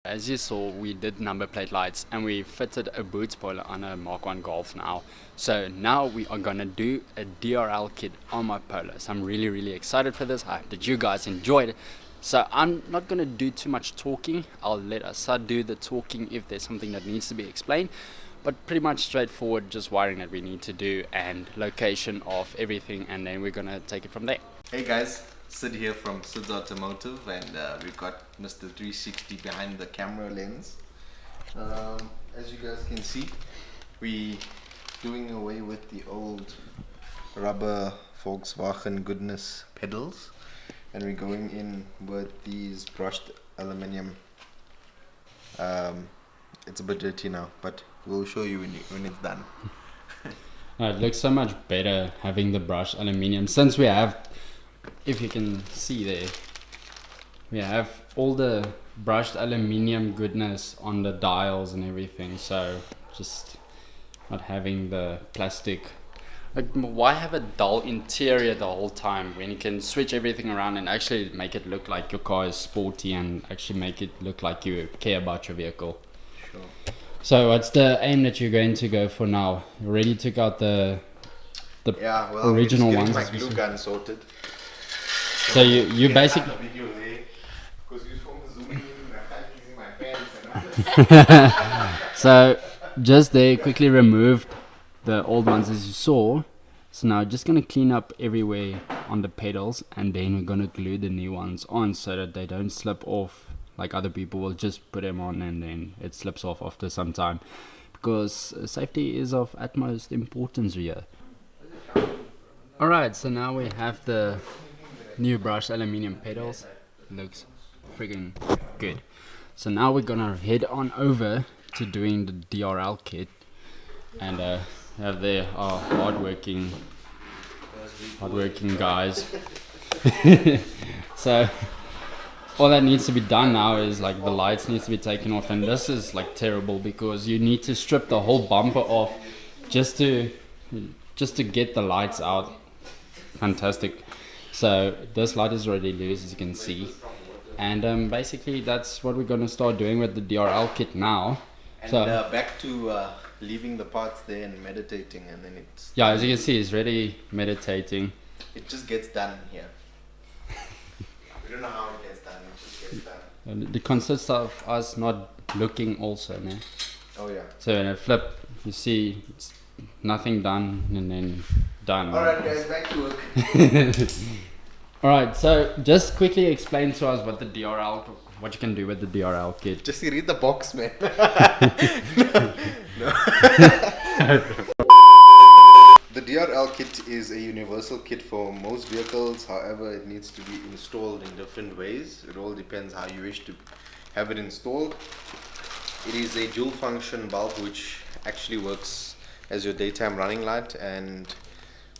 As you saw, we did number plate lights and we fitted a boot spoiler on a Mark 1 Golf now. So now we are gonna do a DRL kit on my Polo. So I'm really excited for this. I hope that you guys enjoyed it. So I'm not gonna do too much talking. I'll let Assad do the talking if there's something that needs to be explained. But pretty much straightforward, just wiring that we need to do and location of everything, and then we're gonna take it from there. Hey guys, Sid here from Sid's Automotive, and we've got Mr. 360 behind the camera lens. As you guys can see, we doing away with the old rubber Volkswagen goodness pedals, and we're going in with these brushed aluminium. It's a bit dirty now, but we'll show you when it's done. It looks so much better having the brushed aluminium, since we have, if you can see there, we have all the brushed aluminium goodness on the dials and everything, so just not having the plastic. Like, why have a dull interior the whole time when you can switch everything around and actually make it look like your car is sporty and actually make it look like you care about your vehicle? Sure. So what's the aim that you're going to go for now? You already took out the original ones. My glue gun sorted. So you basically so just there quickly removed the old ones as you saw. So now just gonna clean up everywhere on the pedals, and then we're gonna glue the new ones on so that they don't slip off like other people will just put them on and then it slips off after some time, because safety is of utmost importance here. Alright, so now we have the new brushed aluminium pedals. Looks friggin' good. So now we're gonna head on over to doing the DRL kit, and have there our hardworking guys. So all that needs to be done now is like the lights needs to be taken off, and this is like terrible because you need to strip the whole bumper off just to get the lights out. Fantastic. So this light is already loose, as you can see, and basically that's what we're going to start doing with the DRL kit now. And so back to leaving the parts there and meditating, and then it's as you can see, it's ready meditating. It just gets done here. We don't know how it gets done, it just gets done. And it consists of us not looking also, né? Oh yeah. So in a flip, you see it's nothing done and then done. Alright guys, back to work. Alright, so just quickly explain to us what you can do with the DRL kit. Just read the box, man. No. The DRL kit is a universal kit for most vehicles. However, it needs to be installed in different ways. It all depends how you wish to have it installed. It is a dual function bulb which actually works as your daytime running light and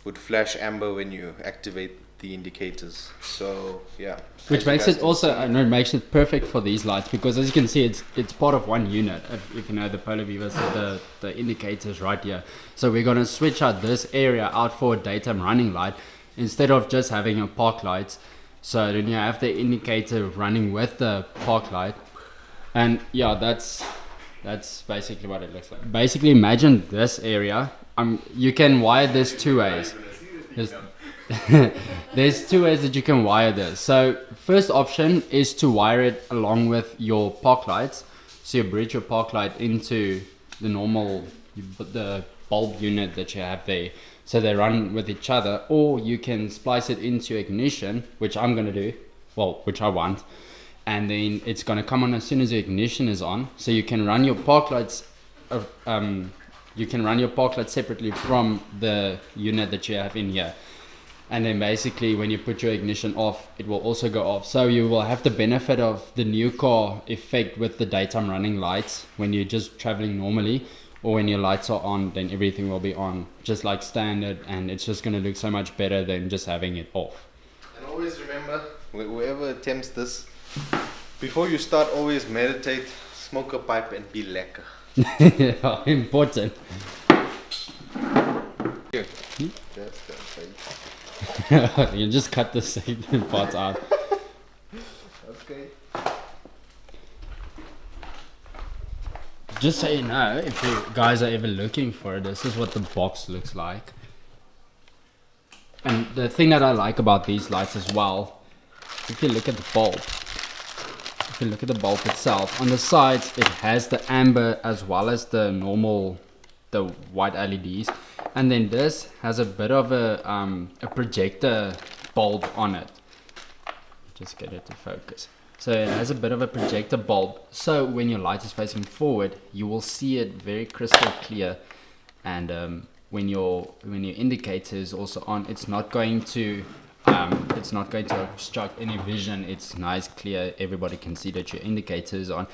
would flash amber when you activate the indicators. So yeah, which makes it also makes it perfect for these lights, because as you can see, it's part of one unit. If you know the Polo Viva, so the indicators right here. So we're gonna switch out this area out for a daytime running light instead of just having a park light. So then you have the indicator running with the park light, and yeah, that's basically what it looks like. Basically, imagine this area. You can wire this two ways. There's two ways that you can wire this. So first option is to wire it along with your park lights. So you bridge your park light into the bulb unit that you have there, so they run with each other. Or you can splice it into ignition, which I'm gonna do, which I want, and then it's gonna come on as soon as the ignition is on. So you can run your park lights separately from the unit that you have in here. And then basically when you put your ignition off, it will also go off. So you will have the benefit of the new car effect with the daytime running lights when you're just traveling normally, or when your lights are on, then everything will be on just like standard, and it's just going to look so much better than just having it off. And always remember, whoever attempts this, before you start, always meditate, smoke a pipe and be lekker. Yeah, important. Here. That's the thing. You just cut the second part out. Okay. just so you know, if you guys are ever looking for it, this is what the box looks like. And the thing that I like about these lights as well, if you look at the bulb, itself, on the sides it has the amber as well as the normal, the white LEDs, and then this has a bit of a projector bulb on it. Just get it to focus. So it has a bit of a projector bulb, so when your light is facing forward you will see it very crystal clear, and when your indicator is also on, it's not going to obstruct any vision. It's nice, clear, everybody can see that your indicator is on.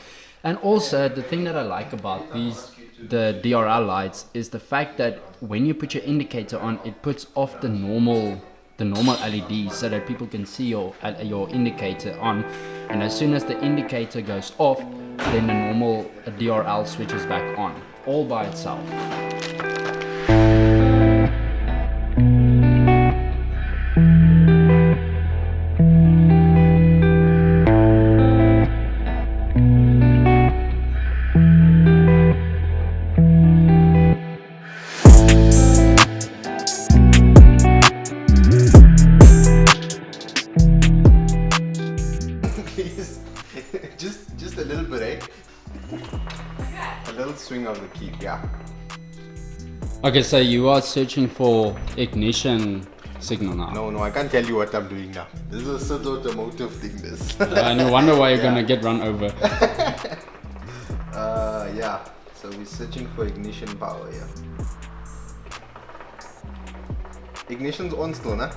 And also the thing that I like about the DRL lights is the fact that when you put your indicator on, it puts off the normal LEDs so that people can see your indicator on, and as soon as the indicator goes off, then the normal DRL switches back on all by itself. Please, just a little bit, eh? A little swing of the key, yeah. Okay, so you are searching for ignition signal now. No, I can't tell you what I'm doing now. This is a sort of automotive thing, this. I no wonder why you're gonna get run over. Yeah. So we're searching for ignition power here. Ignition's on still, nah?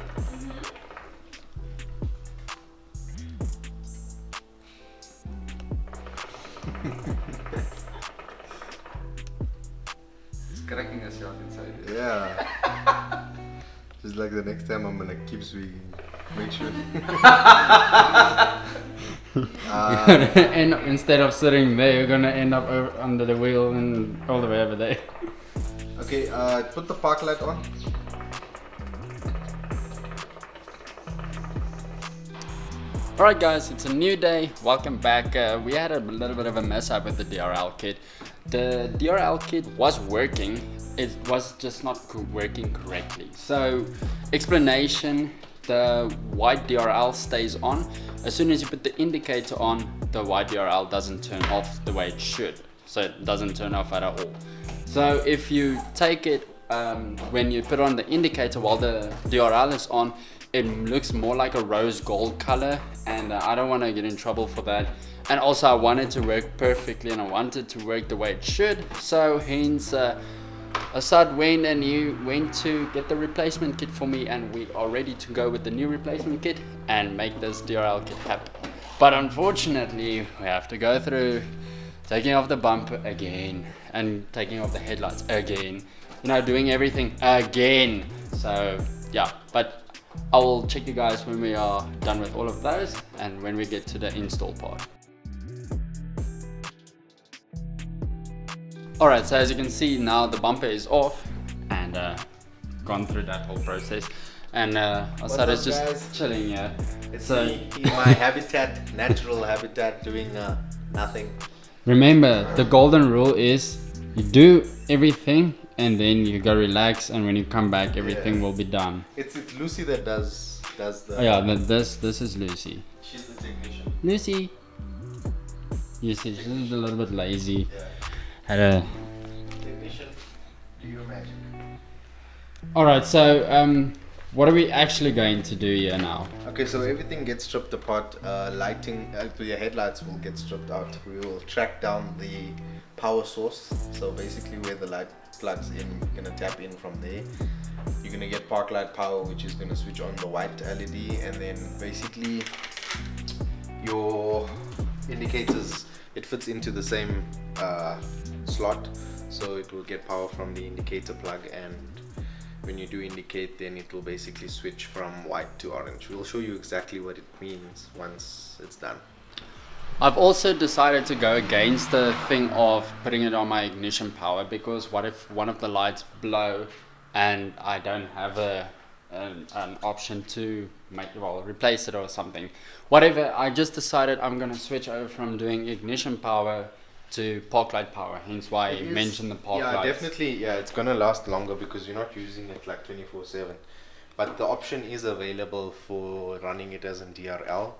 Cracking yourself inside. Yeah. Just like the next time I'm gonna keep swinging. Make sure. And instead of sitting there, you're gonna end up under the wheel and all the way over there. Okay, put the park light on. Alright guys, it's a new day. Welcome back. We had a little bit of a mess up with the DRL kit. The DRL kit was working, it was just not working correctly. So, explanation, the white DRL stays on. As soon as you put the indicator on, the white DRL doesn't turn off the way it should. So it doesn't turn off at all. So if you take it, when you put on the indicator while the DRL is on, it looks more like a rose gold color, and I don't want to get in trouble for that. And also I want it to work perfectly, and I want it to work the way it should. So hence Assad went and he went to get the replacement kit for me, and we are ready to go with the new replacement kit and make this DRL kit happen. But unfortunately we have to go through taking off the bumper again and taking off the headlights again, you know, doing everything again. So yeah, but I will check you guys when we are done with all of those and when we get to the install part. Alright, so as you can see now the bumper is off and gone through that whole process, and Assad is just guys? chilling here. It's So me in my habitat, natural habitat, doing nothing. remember, the golden rule is you do everything and then you go relax, and when you come back everything will be done. It's Lucy that does the. Oh yeah, this is Lucy. She's the technician. Lucy. You see, she's a little bit lazy. Yeah. Had a Technician, do your magic. Alright, so what are we actually going to do here now? Okay, so everything gets stripped apart. Lighting, your headlights will get stripped out. We will track down the power source. So basically, where the light plugs in, you're gonna tap in from there. You're gonna get park light power, which is gonna switch on the white LED, and then basically your indicators. It fits into the same slot, so it will get power from the indicator plug, and when you do indicate, then it will basically switch from white to orange. We'll show you exactly what it means once it's done. I've also decided to go against the thing of putting it on my ignition power, because what if one of the lights blow and I don't have an option to replace it or something. Whatever, I just decided I'm gonna switch over from doing ignition power to park light power, hence why I mentioned the park lights. Definitely. Yeah, it's gonna last longer because you're not using it like 24/7. But the option is available for running it as in DRL.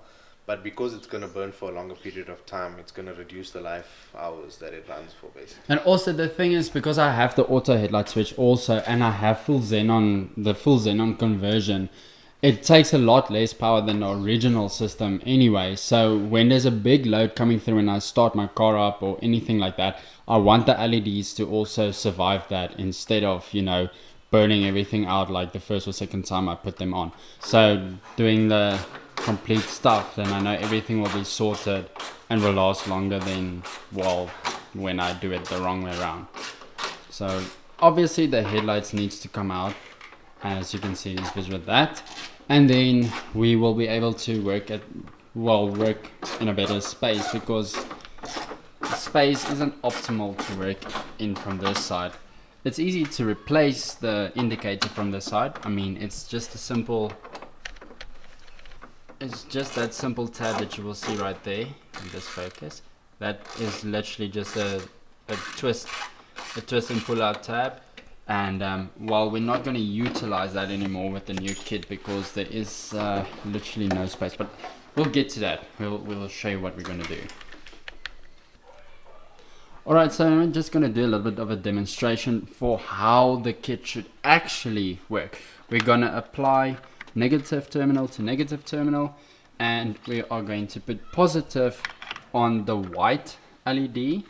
But because it's gonna burn for a longer period of time, it's gonna reduce the life hours that it runs for, basically. And also the thing is, because I have the auto headlight switch also, and I have the full xenon conversion, it takes a lot less power than the original system anyway. So when there's a big load coming through and I start my car up or anything like that, I want the LEDs to also survive that instead of, burning everything out like the first or second time I put them on. So doing the complete stuff, then I know everything will be sorted and will last longer than, well, when I do it the wrong way around. So obviously the headlights needs to come out, as you can see is with that, and then we will be able to work in a better space, because space isn't optimal to work in from this side. It's easy to replace the indicator from this side. I mean, it's just that simple tab that you will see right there in this focus. That is literally just a twist and pull out tab. And while we're not going to utilize that anymore with the new kit because there is literally no space, but we'll get to that. We'll show you what we're going to do. Alright, so I'm just going to do a little bit of a demonstration for how the kit should actually work. We're going to apply negative terminal to negative terminal, and we are going to put positive on the white LED,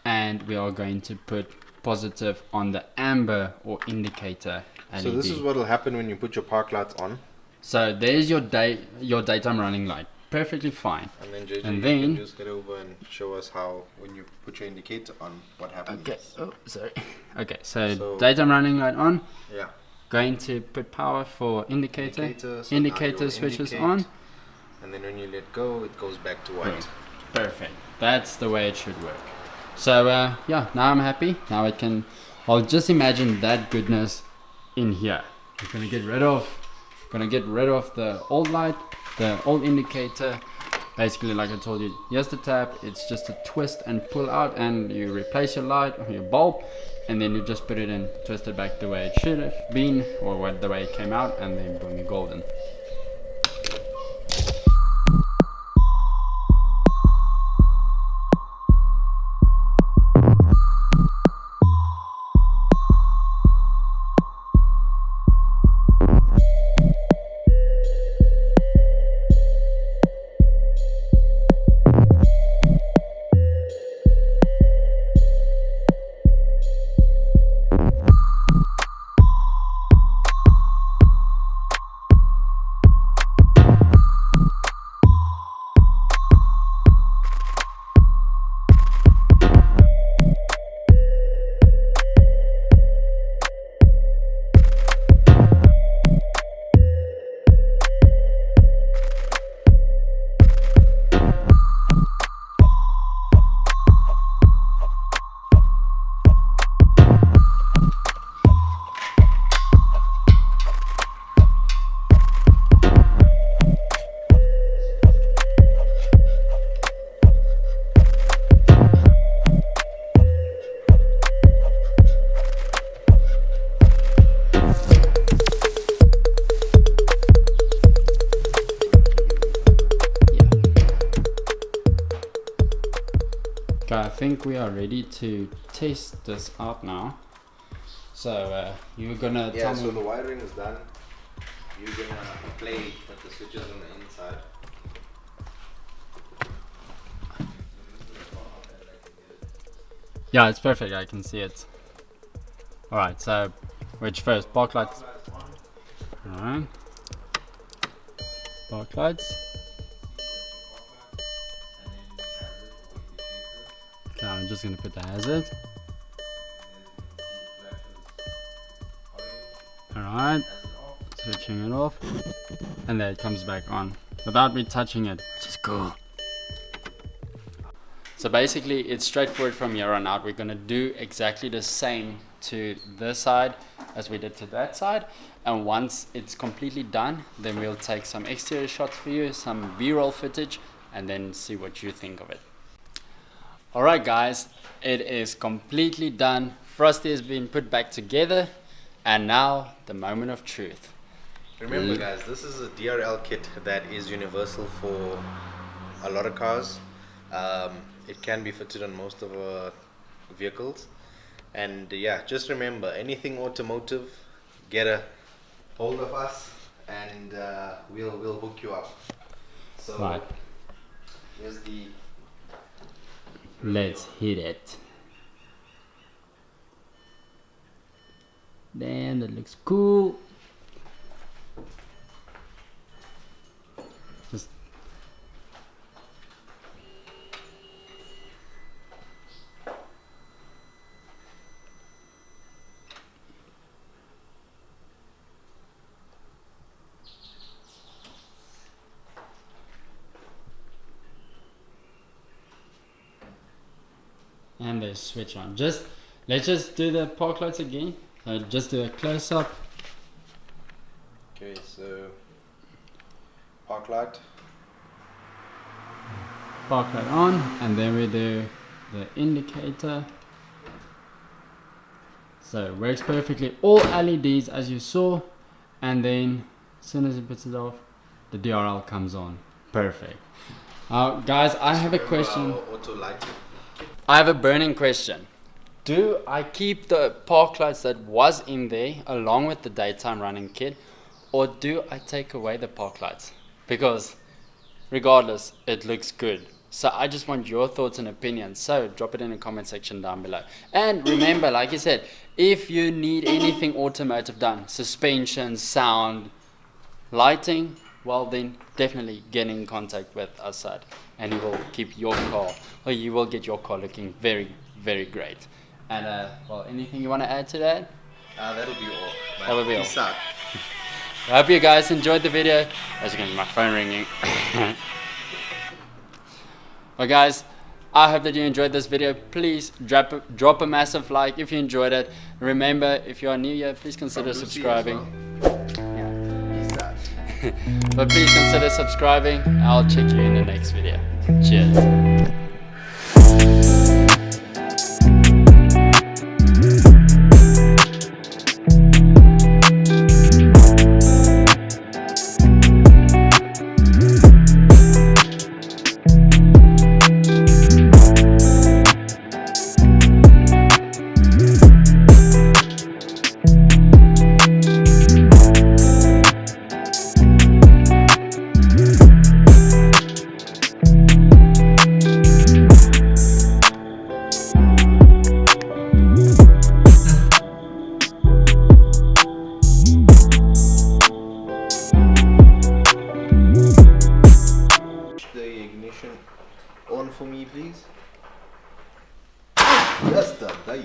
and we are going to put positive on the amber or indicator LED. So this is what will happen when you put your park lights on. So there's your daytime running light. Perfectly fine. And then JJ, and then you can just get over and show us how, when you put your indicator on, what happens. Okay. Oh, sorry. Okay. So daytime running light on. Yeah. Going to put power for indicator. So indicator switches on. And then when you let go, it goes back to white. Perfect. That's the way it should work. So yeah, now I'm happy. Now I'll just imagine that goodness in here. I'm gonna get rid of the old light, the old indicator. Basically, like I told you, here's the tab. It's just a twist and pull out, and you replace your light or your bulb, and then you just put it in, twist it back the way it should have been, or the way it came out, and then boom, you're golden. I think we are ready to test this out now. So you're gonna tell me. So the wiring is done. You're gonna play with the switches on the inside. Yeah, it's perfect. I can see it. All right. So which first? Park lights. All right. Park lights. Okay, I'm just gonna put the hazard. Alright, switching it off, and there it comes back on without me touching it, which is cool. So basically it's straightforward from here on out. We're gonna do exactly the same to this side as we did to that side, and once it's completely done, then we'll take some exterior shots for you, some B-roll footage, and then see what you think of it. Alright guys, it is completely done. Frosty has been put back together, and now the moment of truth. Remember guys, this is a DRL kit that is universal for a lot of cars. It can be fitted on most of our vehicles, and yeah, just remember, anything automotive, get a hold of us and we'll hook you up. So Right. here's the Let's hit it. Damn, that looks cool. Just and they switch on. Let's just do the park lights again. Just do a close up. okay, so park light. Park light on, and then we do the indicator. So it works perfectly. All LEDs as you saw, and then as soon as it puts it off, the DRL comes on. Perfect. Guys, I have a question. Auto lighting. I have a burning question. Do I keep the park lights that was in there along with the daytime running kit, or do I take away the park lights? Because regardless, it looks good. So I just want your thoughts and opinions. So drop it in the comment section down below. And remember, like I said, if you need anything automotive done, suspension, sound, lighting, well then definitely get in contact with Assad, and he will keep your car, or you will get your car looking very, very great. And well, anything you want to add to that? That'll be all. That will be all. Peace out. I hope you guys enjoyed the video. As you can hear my phone ringing. Well guys, I hope that you enjoyed this video. Please drop a massive like if you enjoyed it. Remember, if you are new here, please consider From Lucy as subscribing. well. Peace out. But please consider subscribing. I'll check you in the next video. Cheers. The ignition on for me, please. Just the day.